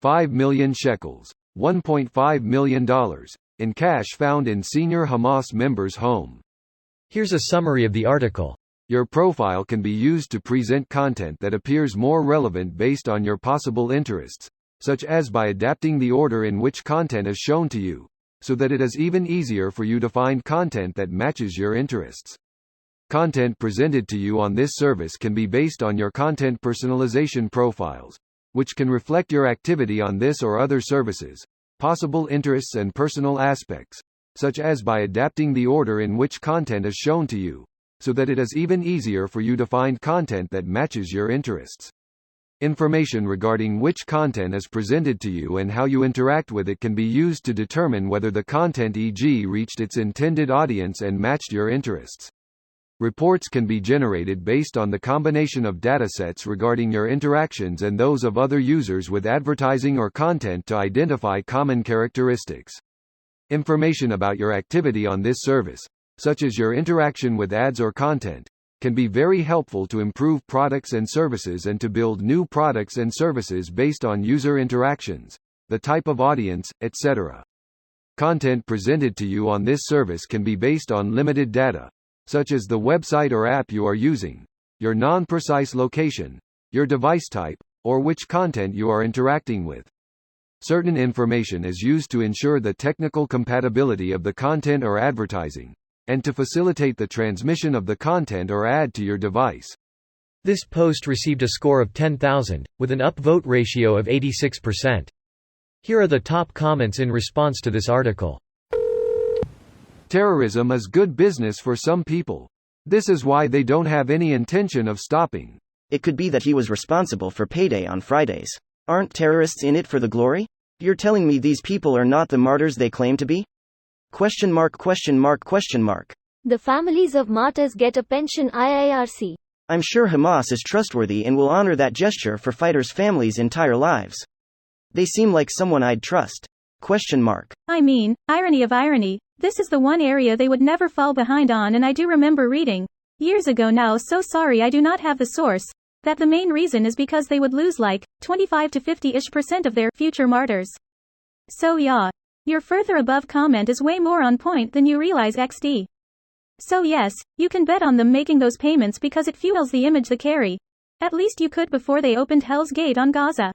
5 million shekels, $1.5 million, in cash found in senior Hamas member's home. Here's a summary of the article. Your profile can be used to present content that appears more relevant based on your possible interests, such as by adapting the order in which content is shown to you, so that it is even easier for you to find content that matches your interests. Content presented to you on this service can be based on your content personalization profiles, which can reflect your activity on this or other services, possible interests and personal aspects, such as by adapting the order in which content is shown to you, so that it is even easier for you to find content that matches your interests. Information regarding which content is presented to you and how you interact with it can be used to determine whether the content, e.g., reached its intended audience and matched your interests. Reports can be generated based on the combination of datasets regarding your interactions and those of other users with advertising or content to identify common characteristics. Information about your activity on this service, such as your interaction with ads or content, can be very helpful to improve products and services and to build new products and services based on user interactions, the type of audience, etc. Content presented to you on this service can be based on limited data, such as the website or app you are using, your non-precise location, your device type, or which content you are interacting with. Certain information is used to ensure the technical compatibility of the content or advertising, and to facilitate the transmission of the content or ad to your device. This post received a score of 10,000, with an upvote ratio of 86%. Here are the top comments in response to this article. Terrorism is good business for some people. This is why they don't have any intention of stopping. It could be that he was responsible for payday on Fridays. Aren't terrorists in it for the glory? You're telling me these people are not the martyrs they claim to be? Question mark, question mark, question mark. The families of martyrs get a pension IIRC. I'm sure Hamas is trustworthy and will honor that gesture for fighters' families' entire lives. They seem like someone I'd trust. Question mark. I mean, irony of irony, this is the one area they would never fall behind on, and I do remember reading, years ago now, so sorry I do not have the source, that the main reason is because they would lose like 25 to 50-ish% of their future martyrs. So yeah. Your further above comment is way more on point than you realize XD. So yes, you can bet on them making those payments because it fuels the image they carry. At least you could before they opened Hell's Gate on Gaza.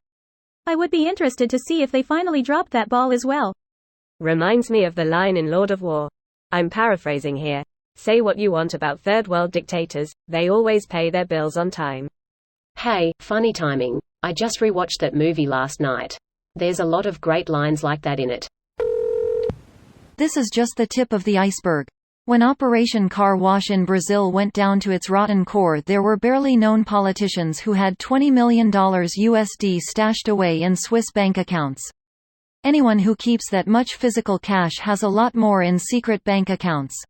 I would be interested to see if they finally dropped that ball as well. Reminds me of the line in Lord of War. I'm paraphrasing here. Say what you want about third world dictators, they always pay their bills on time. Hey, funny timing. I just rewatched that movie last night. There's a lot of great lines like that in it. This is just the tip of the iceberg. When Operation Car Wash in Brazil went down to its rotten core, there were barely known politicians who had $20 million USD stashed away in Swiss bank accounts. Anyone who keeps that much physical cash has a lot more in secret bank accounts.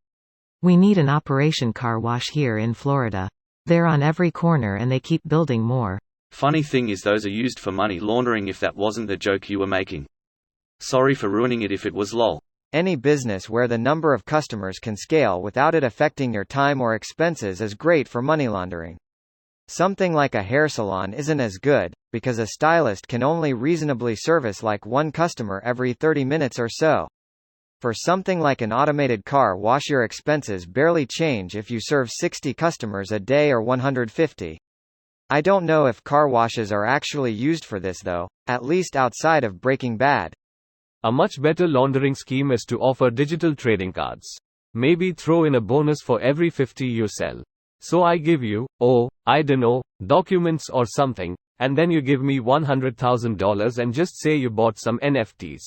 We need an Operation Car Wash here in Florida. They're on every corner and they keep building more. Funny thing is those are used for money laundering, if that wasn't the joke you were making. Sorry for ruining it if it was lol. Any business where the number of customers can scale without it affecting your time or expenses is great for money laundering. Something like a hair salon isn't as good, because a stylist can only reasonably service like one customer every 30 minutes or so. For something like an automated car wash, your expenses barely change if you serve 60 customers a day or 150. I don't know if car washes are actually used for this though, at least outside of Breaking Bad. A much better laundering scheme is to offer digital trading cards. Maybe throw in a bonus for every 50 you sell. So I give you, I dunno, documents or something, and then you give me $100,000 and just say you bought some NFTs.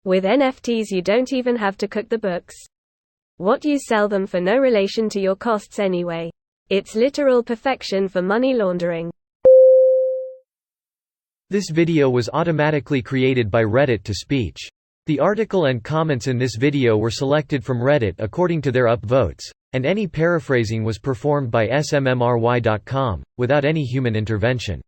With NFTs you don't even have to cook the books. What you sell them for no relation to your costs anyway. It's literal perfection for money laundering. This video was automatically created by Reddit to speech. The article and comments in this video were selected from Reddit according to their upvotes, and any paraphrasing was performed by smmry.com, without any human intervention.